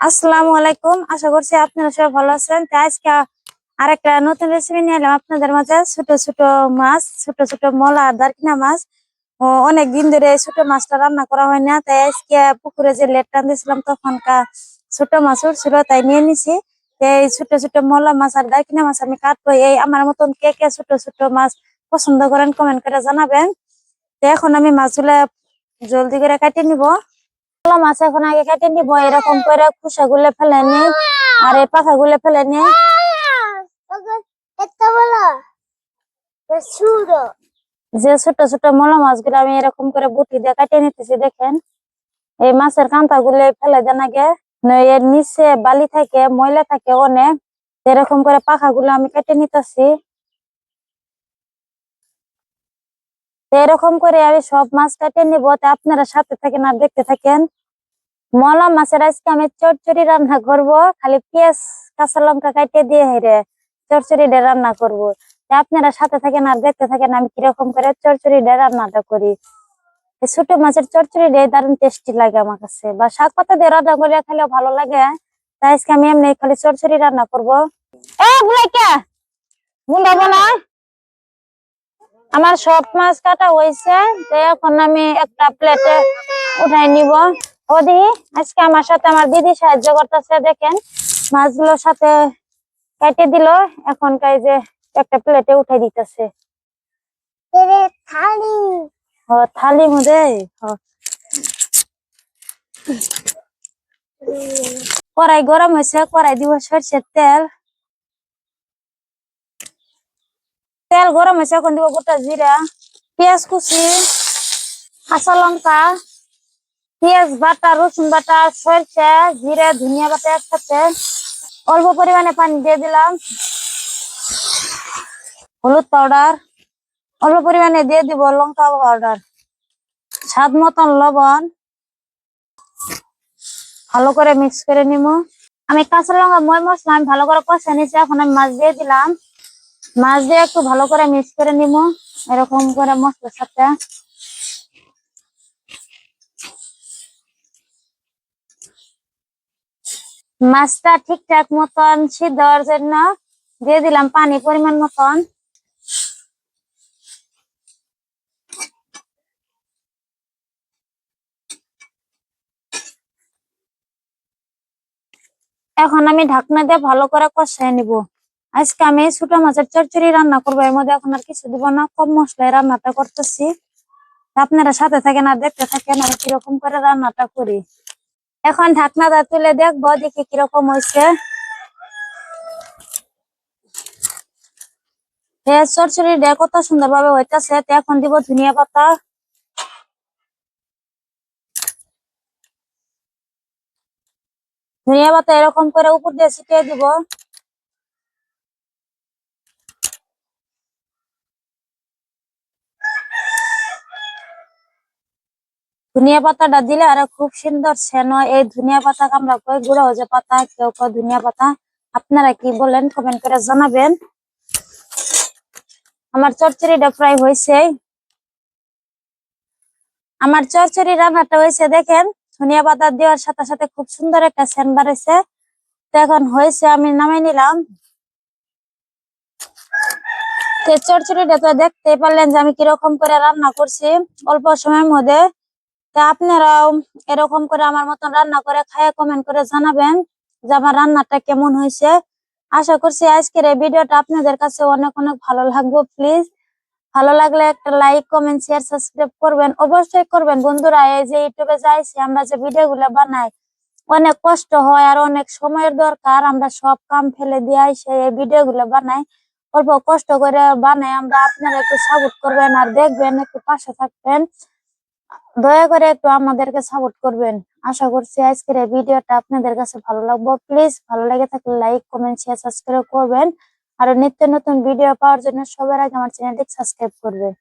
আসসালামু আলাইকুম। আশা করছি আপনারা সবাই ভালো আছেন। তো আজকে আরেকটা নতুন রেসিপি নিয়ে এলাম আপনাদের মাঝে। ছোট ছোট মাছ, ছোট ছোট মলা আর দারকিনা মাছ। অনেক দিন ধরে এই ছোট মাছটা রান্না করা হয় না, তাই আজকে পুকুরে যে লেট টানতেছিলাম তখনকার ছোট মাছ উঠছিল, তাই নিয়ে নিছি। তো এই ছোট ছোট মলা মাছ আর দারকিনা মাছ আমি কাটবো। এই আমার মতন কে কে ছোট ছোট মাছ পছন্দ করেন কমেন্ট করে জানাবেন। তো এখন আমি মাছগুলা জলদি করে কাটিয়ে নিব। মাছ এখন আগে কেটে নিব, এরকম করে খোসা গুলো ফেলে নি আর এই পাখা গুলো ফেলে নি। যে ছোট ছোট মলা মাছগুলো আমি এরকম করে বুটি দিয়ে কাটিয়ে নিতেছি। দেখেন, এই মাছের কাঁটা গুলো ফেলে দেন আগে, এর নিচে বালি থাকে, ময়লা থাকে অনেক। এরকম করে পাখা গুলো আমি কেটে নিতেছি। এরকম করে আমি সব মাছ কেটে নিব, তা আপনারা সাথে থাকেন আর দেখতে থাকেন। মলা মাছের আজকে আমি চচ্চড়ি রান্না করব, খালি পেঁয়াজ কাঁচা লঙ্কা কাটিয়ে দিয়ে হেরে চচ্চড়িটা রান্না করব। আপনারা সাথে থাকেন আর দেখতে থাকেন আমি কিরকম করে চচ্চড়িটা রান্নাটা করি। এই ছোট মাছের চচ্চড়িটা দারুণ টেস্টি লাগে আমার কাছে, বা শাক পাতা দিয়ে রান্না করে খেলেও ভালো লাগে। তাই আজকে আমি এমনি খালি চচ্চড়ি রান্না করবো। বুঝাবো না, আমার সব মাছ কাটা হয়েছে। তো এখন আমি একটা প্লেটে উঠাই নিব। ওদি আজকে আমার সাথে আমার দিদি সাহায্য করতেছে। দেখেন, মাছগুলোর সাথে কেটে দিল, এখন কাই যে একটা প্লেটে উঠাই দিতেছে। থালি মধ্যে কড়াই গরম হয়েছে, কড়াই দিব সরষের তেল। তেল গরম হয়েছে, এখন দিব গোটা জিরা, পেঁয়াজ কুচি, কাঁচা লঙ্কা, পেঁয়াজ বাটা, রসুন বাটা, সরষে, জিরা, ধনিয়া বাটা একসাথে। অল্প পরিমাণে পানি দিয়ে দিলাম। হলুদ পাউডার অল্প পরিমাণে দিয়ে দিব, লঙ্কা পাউডার, স্বাদ মতন লবণ। ভালো করে মিক্স করে নিব। আমি কাঁচা লঙ্কা ময় মশলা আমি ভালো করে কষে নিচ্ছি। এখন আমি মাছ দিয়ে দিলাম। মাছ দিয়ে একটু ভালো করে মিক্স করে নিব এরকম করে মশলার সাথে। মাছটা ঠিকঠাক মতন সিদ্ধ হওয়ার জন্য দিয়ে দিলাম পানি পরিমাণ মতন। এখন আমি ঢাকনা দিয়ে ভালো করে কষাই নিব। আজকে আমি ছোট মাছের চচ্চড়ি রান্না করবো, এর মধ্যে এখন আর কিছু দিব না, কম মশলায় রান্নাটা করতেছি। আপনারা সাথে থাকেন আর দেখতে থাকেন আমি কিরকম করে রান্নাটা করি। এখন ঢাকনাটা তুলে দেখবো, দেখি কিরকম হয়েছে। চচ্চড়িটা কত সুন্দর ভাবে হইতেছে। এখন দিব ধনিয়া পাতা, ধনিয়া পাতা এরকম করে উপর দিয়ে ছিটিয়ে দিব। ধনিয়া পাতাটা দিলে আর খুব সুন্দর সেন হয়। এই ধনিয়া পাতা আমরা কই গুঁড়া হয়ে পাতা, কেউ কয় ধনিয়া পাতা। আপনারা কি বলেন কমেন্ট করে জানাবেন। আমার চচ্চড়িটা প্রায় হয়েছে। আমার চচ্চড়ি রান্নাটা হয়েছে, দেখেন ধনিয়া পাতা দেওয়ার সাথে সাথে খুব সুন্দর একটা সেন বাড়াইছে। তো এখন হয়েছে, আমি নামাই নিলাম। চচ্চড়িটা তো দেখতে পারলেন যে আমি কিরকম করে রান্না করছি অল্প সময়ের মধ্যে। তা আপনারাও এরকম করে আমার মতন রান্না করে খায় কমেন্ট করে জানাবেন যে আমার রান্নাটা কেমন হয়েছে। আশা করছি আজকের এই ভিডিওটা আপনাদের কাছে অনেক অনেক ভালো লাগবে। প্লিজ ভালো লাগলে একটা লাইক, কমেন্ট, শেয়ার, সাবস্ক্রাইব করবেন, অবশ্যই করবেন বন্ধুরা। এই যে ইউটিউবে যাইছি আমরা যে ভিডিও গুলো বানাই, অনেক কষ্ট হয় আর অনেক সময়ের দরকার। আমরা সব কাম ফেলে দিয়ে এই ভিডিও গুলো বানাই, অল্প কষ্ট করে বানাই আমরা। আপনারা একটু সাপোর্ট করবেন আর দেখবেন, একটু পাশে থাকবেন, দয়া করে একটু আমাদেরকে সাপোর্ট করবেন। আশা করছি আজকের এই ভিডিওটা আপনাদের কাছে ভালো লাগবে। প্লিজ ভালো লেগে থাকলে লাইক, কমেন্ট, শেয়ার, সাবস্ক্রাইব করবেন। আর নিত্য নতুন ভিডিও পাওয়ার জন্য সবার আগে আমার চ্যানেলটি সাবস্ক্রাইব করবেন।